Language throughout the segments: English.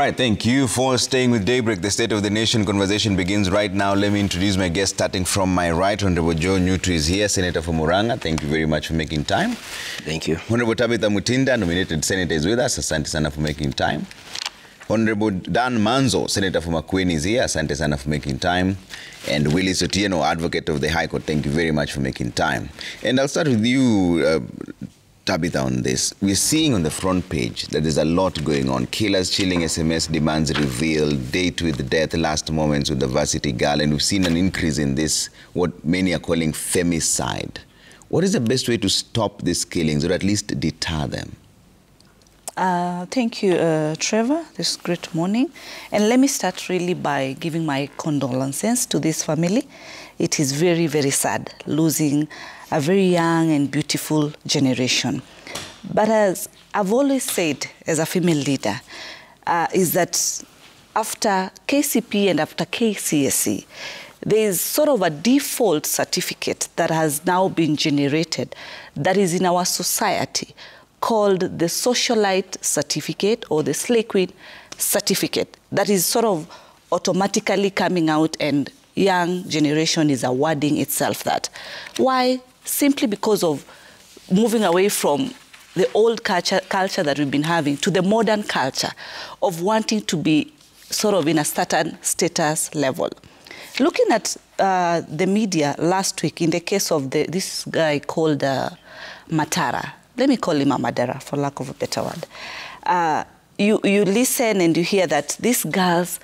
right, thank you for staying with Daybreak. The State of the Nation conversation begins right now. Let me introduce my guest, starting from my right. Honorable Joe Nyutu is here, Senator for Murang'a. Thank you very much for making time. Thank you. Honorable Tabitha Mutinda, nominated senator, is with us. Asante sana for making time. Honorable Dan Manzo, Senator for Makueni, is here. Asante sana for making time. And Willis Otieno, Advocate of the High Court, thank you very much for making time. And I'll start with you, Tabitha, on this. We're seeing on the front page that there's a lot going on. Killers, chilling SMS demands revealed, date with death, last moments with the varsity girl, and we've seen an increase in this, what many are calling femicide. What is the best way to stop these killings, or at least deter them? Thank you, Trevor. This great morning. And let me start really by giving my condolences to this family. It is very, very sad losing a very young and beautiful generation. But as I've always said as a female leader, is that after KCP and after KCSE, there is sort of a default certificate that has now been generated that is in our society called the socialite certificate or the slay queen certificate that is sort of automatically coming out, and young generation is awarding itself that. Why? Simply because of moving away from the old culture that we've been having to the modern culture of wanting to be sort of in a certain status level. Looking at the media last week in the case of this guy called Matara, let me call him a Madara for lack of a better word. You listen and you hear that these girls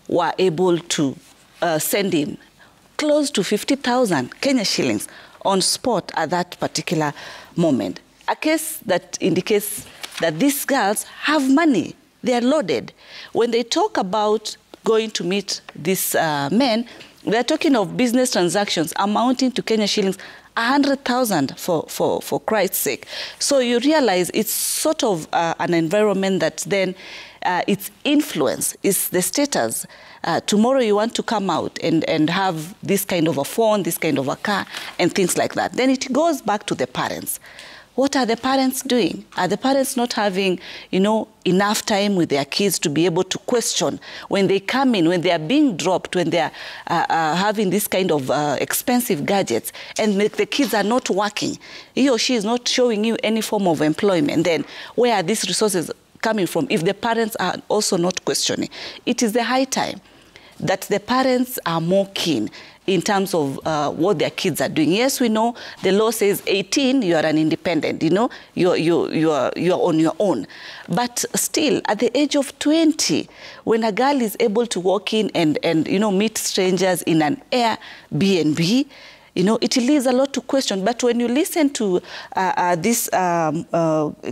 were able to send in close to 50,000 Kenya shillings on spot at that particular moment. A case that indicates that these girls have money. They are loaded. When they talk about going to meet these men, they're talking of business transactions amounting to Kenya shillings 100,000 for Christ's sake. So you realize it's sort of an environment that then its influence is the status. Tomorrow you want to come out and have this kind of a phone, this kind of a car, and things like that. Then it goes back to the parents. What are the parents doing? Are the parents not having, enough time with their kids to be able to question when they come in, when they are being dropped, when they are having this kind of expensive gadgets, and the kids are not working? He or she is not showing you any form of employment. Then where are these resources coming from if the parents are also not questioning? It is the high time that the parents are more keen in terms of what their kids are doing. Yes, we know the law says 18, you are an independent, you're on your own. But still, at the age of 20, when a girl is able to walk in and meet strangers in an Airbnb, it leaves a lot to question. But when you listen to this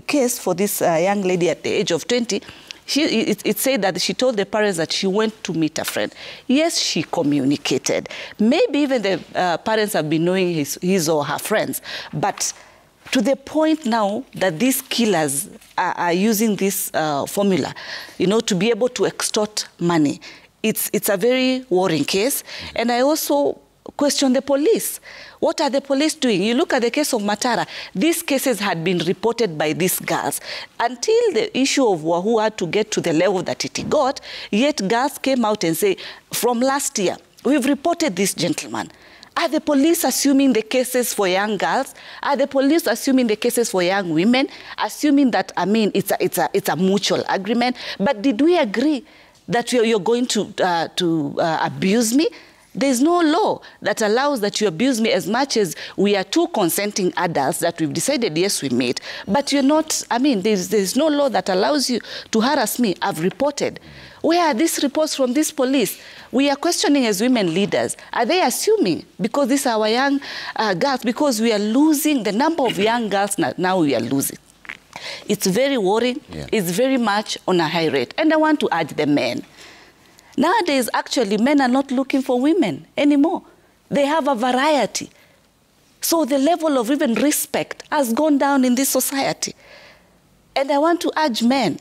case for this young lady at the age of 20, it said that she told the parents that she went to meet a friend. Yes, she communicated. Maybe even the parents have been knowing his or her friends. But to the point now that these killers are using this formula, to be able to extort money. It's a very worrying case. And I also question the police. What are the police doing? You look at the case of Matara. These cases had been reported by these girls. Until the issue of Wahoo had to get to the level that it got, yet girls came out and say, from last year, we've reported this gentleman. Are the police assuming the cases for young girls? Are the police assuming the cases for young women? Assuming that, it's a mutual agreement. But did we agree that you're going to abuse me? There's no law that allows that you abuse me as much as we are two consenting adults that we've decided, yes, we meet. But you're not, there's no law that allows you to harass me. I've reported. Where are these reports from this police? We are questioning as women leaders. Are they assuming, because these are our young girls, because we are losing, the number of young girls now we are losing. It's very worrying. Yeah. It's very much on a high rate. And I want to urge the men. Nowadays, actually, men are not looking for women anymore. They have a variety. So the level of even respect has gone down in this society. And I want to urge men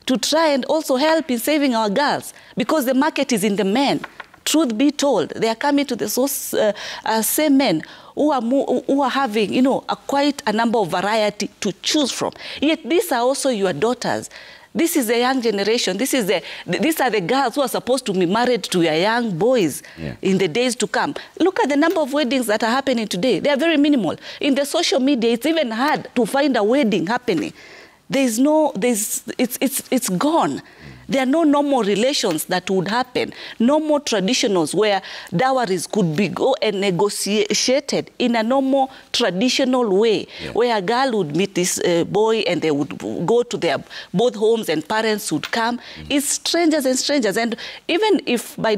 to try and also help in saving our girls, because the market is in the men. Truth be told, they are coming to the same men who are having, quite a number of variety to choose from. Yet these are also your daughters. This is a young generation. These are the girls who are supposed to be married to your young boys in the days to come. Look at the number of weddings that are happening today. They are very minimal. In the social media, it's even hard to find a wedding happening. It's gone. There are no normal relations that would happen. No more traditionals where dowries could be negotiated in a normal traditional way, where a girl would meet this boy and they would go to their both homes and parents would come. It's strangers and strangers. And even if by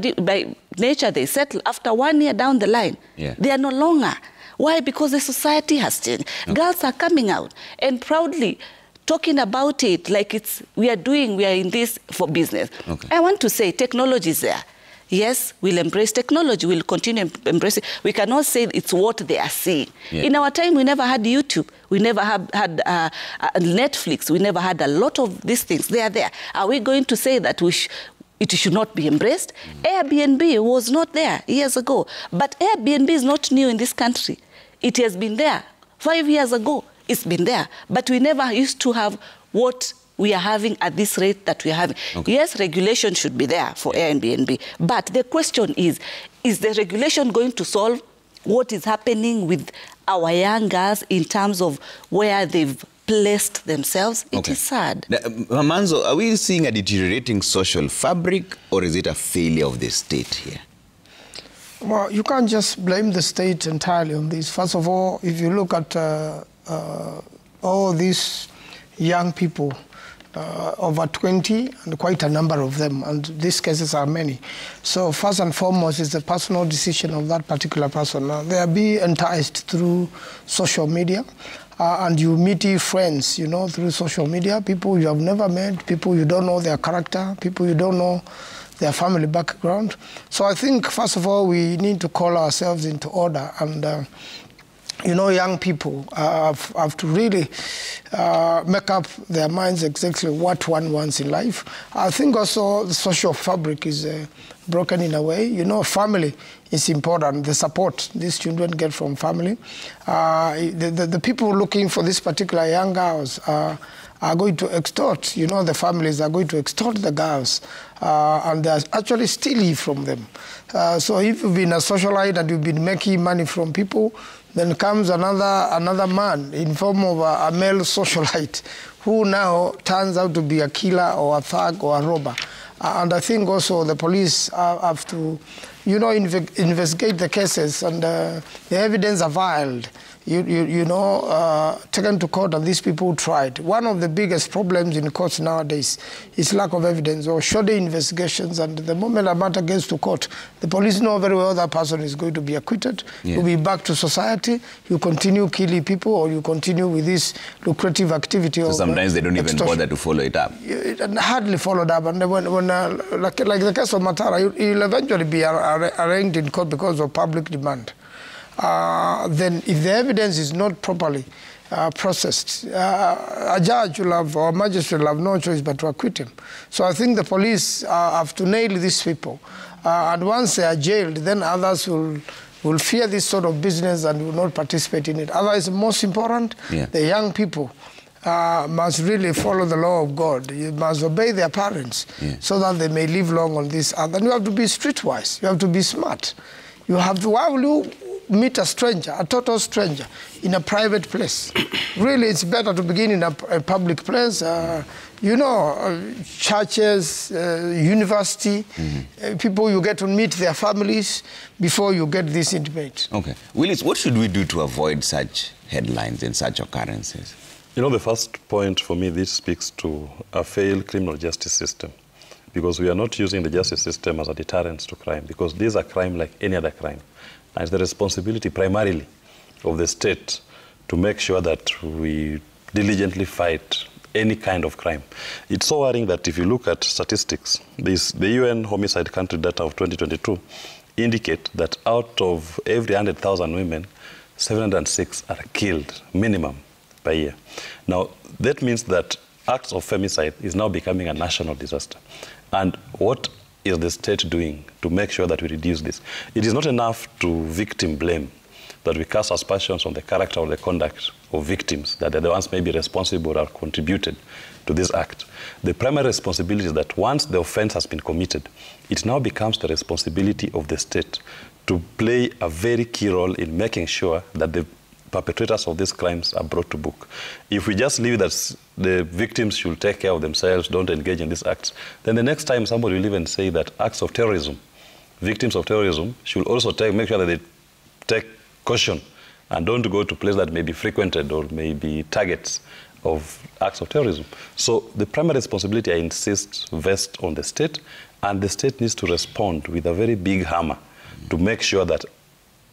nature they settle, after 1 year down the line, they are no longer. Why? Because the society has changed. Girls are coming out and proudly talking about it like we are in this for business. I want to say technology is there. Yes, we'll embrace technology. We'll continue to embrace it. We cannot say it's what they are seeing. In our time, we never had YouTube. We never had Netflix. We never had a lot of these things. They are there. Are we going to say that it should not be embraced? Airbnb was not there years ago. But Airbnb is not new in this country. It has been there 5 years ago. It's been there, but we never used to have what we are having at this rate that we are having. Yes, regulation should be there for Airbnb, but the question is the regulation going to solve what is happening with our young girls in terms of where they've placed themselves? It is sad. Now, Manzo, are we seeing a deteriorating social fabric, or is it a failure of the state here? Well, you can't just blame the state entirely on this. First of all, if you look at all these young people, over 20, and quite a number of them, and these cases are many. So first and foremost is the personal decision of that particular person. They are being enticed through social media, and you meet your friends, you know, through social media, people you have never met, people you don't know their character, people you don't know their family background. So I think, first of all, we need to call ourselves into order, and you know, young people have to really make up their minds exactly what one wants in life. I think also the social fabric is broken in a way. You know, family is important, the support these children get from family. The people looking for this particular young girls are going to extort, you know, the families are going to extort the girls, and they're actually stealing from them. So if you've been a socialite and you've been making money from people, then comes another man in form of a male socialite who now turns out to be a killer or a thug or a robber. And I think also the police have to, you know, investigate the cases, and the evidence are filed. You know, taken to court, and these people tried. One of the biggest problems in courts nowadays is lack of evidence or shoddy investigations, and the moment a matter gets to court, the police know very well that person is going to be acquitted, you'll be back to society, you continue killing people, or you continue with this lucrative activity. So sometimes they don't even bother to follow it up. Hardly followed up, and when like the case of Matara, he'll eventually be arraigned in court because of public demand. Then if the evidence is not properly processed, a judge will have, or a magistrate will have no choice but to acquit him. So I think the police have to nail these people. And once they are jailed, then others will fear this sort of business and will not participate in it. Otherwise, most important, the young people must really follow the law of God. You must obey their parents so that they may live long on this earth. And you have to be streetwise. You have to be smart. You have to, why will you meet a stranger, a total stranger, in a private place? Really, it's better to begin in a public place. You know, churches, university, people, you get to meet their families before you get this intimate. Okay. Willis, what should we do to avoid such headlines and such occurrences? You know, the first point for me, this speaks to a failed criminal justice system, because we are not using the justice system as a deterrent to crime, because these are crime like any other crime. And it's the responsibility primarily of the state to make sure that we diligently fight any kind of crime. It's so worrying that if you look at statistics, the UN homicide country data of 2022 indicate that out of every 100,000 women, 706 are killed, minimum, per year. Now, that means that acts of femicide is now becoming a national disaster. And what is the state doing to make sure that we reduce this? It is not enough to victim blame. that we cast aspersions on the character or the conduct of victims, that they're the ones maybe responsible or contributed to this act. The primary responsibility is that once the offense has been committed, it now becomes the responsibility of the state to play a very key role in making sure that the perpetrators of these crimes are brought to book. If we just leave that the victims should take care of themselves, don't engage in these acts, then the next time somebody will even say that acts of terrorism, victims of terrorism should also make sure that they take caution and don't go to places that may be frequented or may be targets of acts of terrorism. So the primary responsibility, I insist, vests on the state, and the state needs to respond with a very big hammer to make sure that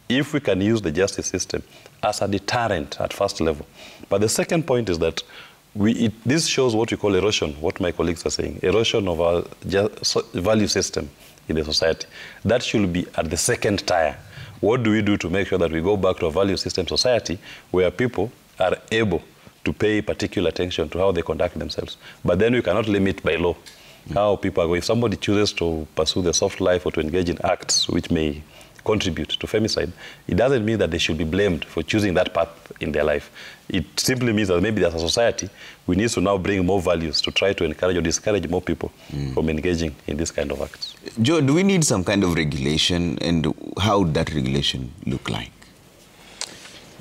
if we can use the justice system as a deterrent at first level. But the second point is that this shows what we call erosion, what my colleagues are saying, erosion of our value system in the society. That should be at the second tier. What do we do to make sure that we go back to a value system society where people are able to pay particular attention to how they conduct themselves? But then we cannot limit by law how people are going. If somebody chooses to pursue the soft life or to engage in acts which may contribute to femicide, it doesn't mean that they should be blamed for choosing that path in their life. It simply means that maybe as a society, we need to now bring more values to try to encourage or discourage more people from engaging in this kind of acts. Joe, do we need some kind of regulation, and how would that regulation look like?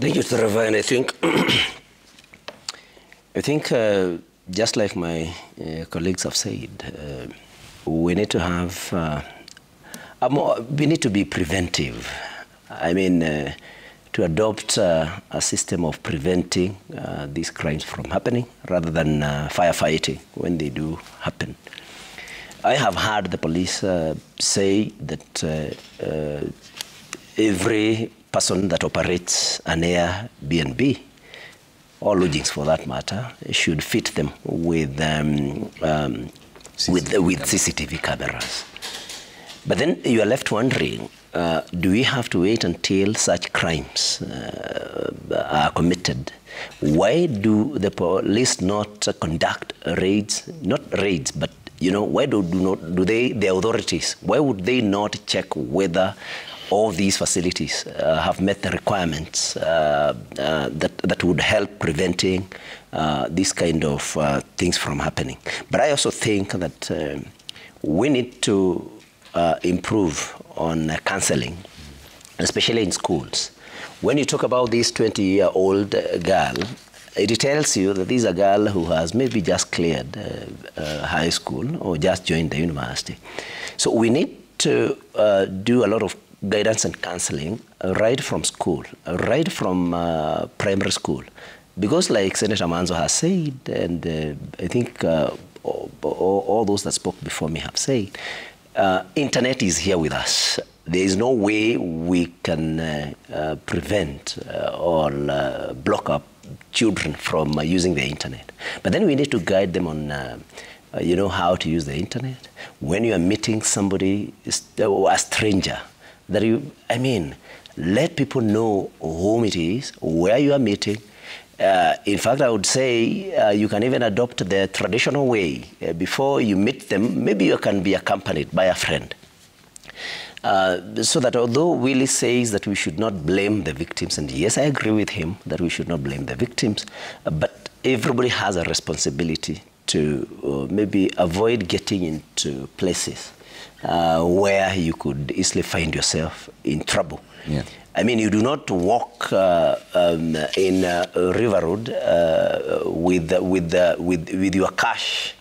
Thank you, Trevor. And I think just like my colleagues have said, we need to have we need to be preventive. I mean, to adopt a system of preventing these crimes from happening rather than firefighting when they do happen. I have heard the police say that every person that operates an Airbnb, or lodgings for that matter, should fit them with CCTV cameras. But then you are left wondering, do we have to wait until such crimes are committed? Why do the police not conduct raids? Not raids, but why the authorities, why would they not check whether all these facilities have met the requirements that would help preventing these kind of things from happening? But I also think that we need to improve on counseling, especially in schools. When you talk about this 20-year-old girl, it tells you that this is a girl who has maybe just cleared high school or just joined the university. So we need to do a lot of guidance and counseling right from school, right from primary school. Because like Senator Manzo has said, and I think all those that spoke before me have said, internet is here with us. There is no way we can prevent or block up children from using the internet. But then we need to guide them on how to use the internet. When you are meeting somebody, a stranger, let people know whom it is, where you are meeting. In fact, I would say you can even adopt the traditional way. Before you meet them, maybe you can be accompanied by a friend. So that although Willie says that we should not blame the victims, and yes, I agree with him that we should not blame the victims, but everybody has a responsibility to maybe avoid getting into places where you could easily find yourself in trouble. Yeah. I mean, you do not walk in River Road with your cash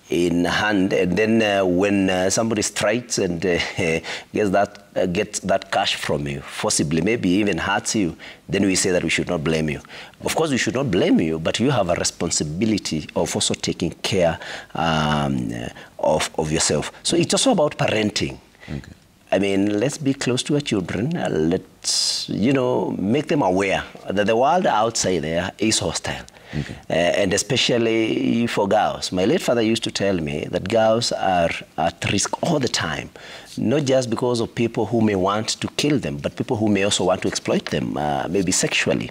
in hand, and then when somebody strikes and gets that cash from you, forcibly, maybe even hurts you, then we say that we should not blame you. Of course, we should not blame you, but you have a responsibility of also taking care of yourself. So it's also about parenting. Okay. I mean, let's be close to our children. Let's, make them aware that the world outside there is hostile. Okay. And especially for girls. My late father used to tell me that girls are at risk all the time, not just because of people who may want to kill them, but people who may also want to exploit them, maybe sexually.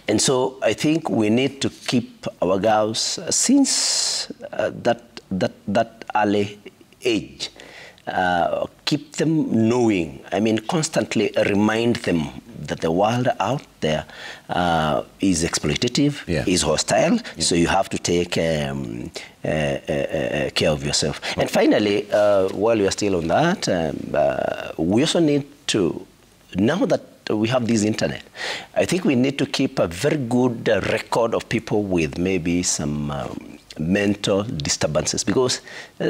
And so I think we need to keep our girls since that early age. Keep them knowing, constantly remind them that the world out there is exploitative, is hostile, so you have to take care of yourself. Okay. And finally, while we are still on that, we also need to, now that we have this internet, I think we need to keep a very good record of people with maybe some mental disturbances, because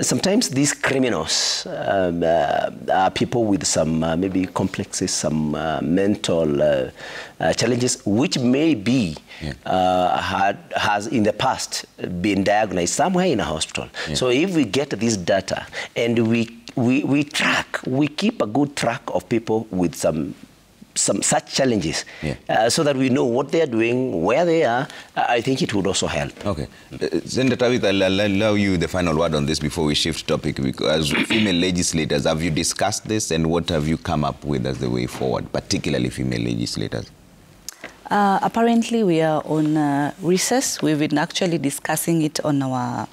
sometimes these criminals are people with some maybe complexes, some mental challenges, which may be has in the past been diagnosed somewhere in a hospital. So if we get this data and we keep a good track of people with some such challenges, so that we know what they are doing, where they are, I think it would also help. Okay. Senator Tawit, I'll allow you the final word on this before we shift topic. Because as female legislators, have you discussed this, and what have you come up with as the way forward, particularly female legislators? Apparently, we are on recess. We've been actually discussing it on our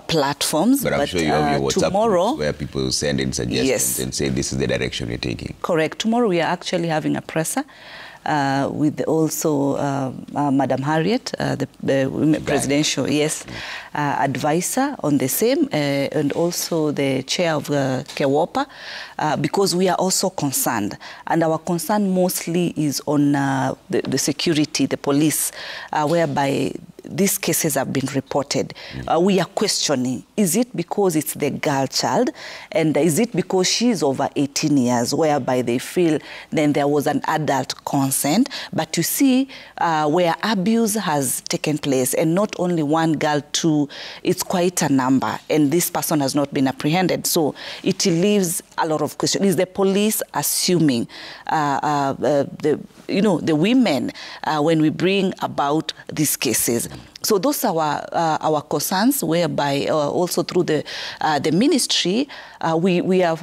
platforms. But I'm sure you have your WhatsApp tomorrow, groups where people send in suggestions and say this is the direction we're taking. Correct. Tomorrow we are actually having a presser with also Madam Harriet, the presidential advisor on the same, and also the chair of KEWOPA, because we are also concerned. And our concern mostly is on the security, the police, whereby these cases have been reported. We are questioning, is it because it's the girl child, and is it because she's over 18 years, whereby they feel then there was an adult consent, but you see where abuse has taken place, and not only one girl, two, it's quite a number, and this person has not been apprehended. So it leaves a lot of questions. Is the police assuming the women when we bring about these cases? So those are our concerns, whereby also through the ministry, we are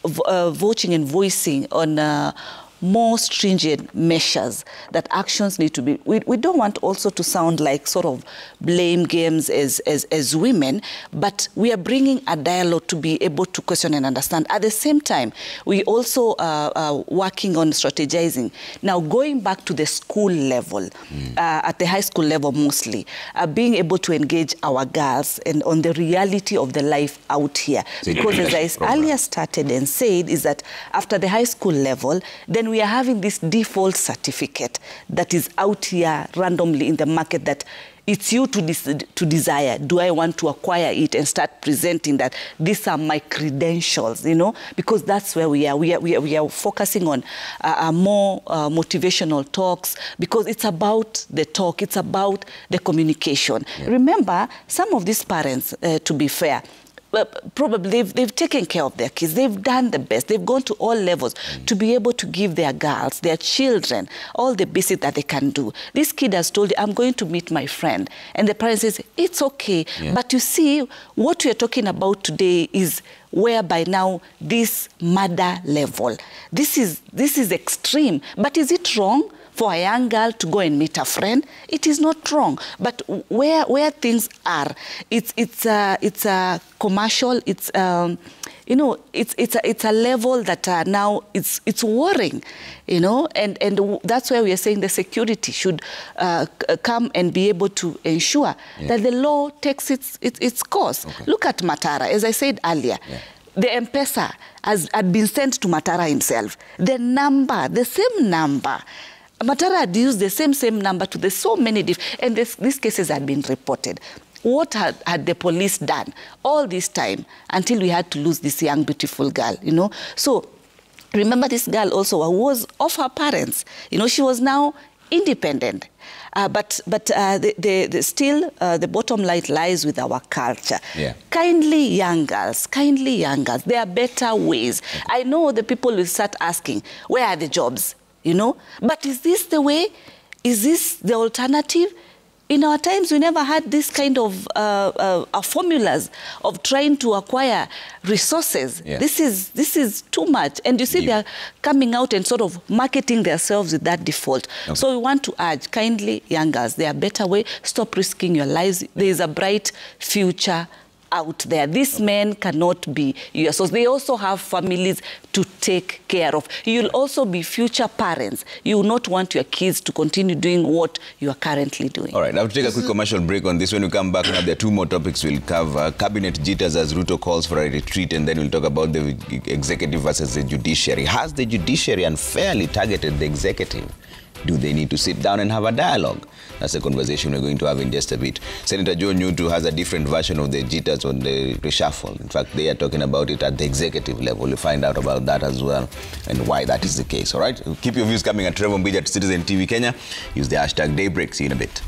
voting and voicing on more stringent measures, that actions need to be. We don't want also to sound like sort of blame games as women, but we are bringing a dialogue to be able to question and understand. At the same time, we also are working on strategizing. Now, going back to the school level, at the high school level mostly, being able to engage our girls and on the reality of the life out here. Because as I earlier started and said, is that after the high school level, then we are having this default certificate that is out here randomly in the market, that it's you to desire. Do I want to acquire it and start presenting that these are my credentials, because that's where we are. We are focusing on more motivational talks, because it's about the talk, it's about the communication. Remember, some of these parents, to be fair, probably they've taken care of their kids. They've done the best. They've gone to all levels to be able to give their girls, their children, all the basics that they can do. This kid has told you, I'm going to meet my friend. And the parent says, it's okay. But you see, what we are talking about today is whereby now this murder level. This is extreme. But is it wrong for a young girl to go and meet a friend? It is not wrong. But where things are, it's a commercial. It's it's a level that now it's worrying, and that's where we are saying the security should come and be able to ensure that the law takes its course. Okay. Look at Matara, as I said earlier. The M-Pesa had been sent to Matara himself. The same number. Matara had used the same number to so many and these cases had been reported. What had the police done all this time until we had to lose this young, beautiful girl, So remember, this girl also was of her parents. She was now independent. But still, the bottom line lies with our culture. Yeah. Kindly young girls, there are better ways. Okay. I know the people will start asking, where are the jobs? But is this the way? Is this the alternative? In our times, we never had this kind of formulas of trying to acquire resources. Yeah. This is too much. And you see, they are coming out and sort of marketing themselves with that default. Okay. So we want to urge, kindly young girls, there are better ways. Stop risking your lives. There is a bright future out there. These men cannot be yours. So they also have families to take care of. You'll also be future parents. You will not want your kids to continue doing what you are currently doing. All right, I'll take a quick commercial break on this. When we come back, now there are two more topics we'll cover. Cabinet jitters as Ruto calls for a retreat, and then we'll talk about the executive versus the judiciary. Has the judiciary unfairly targeted the executive? Do they need to sit down and have a dialogue? That's a conversation we're going to have in just a bit. Senator Joe Nyutu has a different version of the jitters on the reshuffle. In fact, they are talking about it at the executive level. We'll find out about that as well and why that is the case. All right? Keep your views coming at Trevor Mbija at Citizen TV Kenya. Use the hashtag Daybreak. See you in a bit.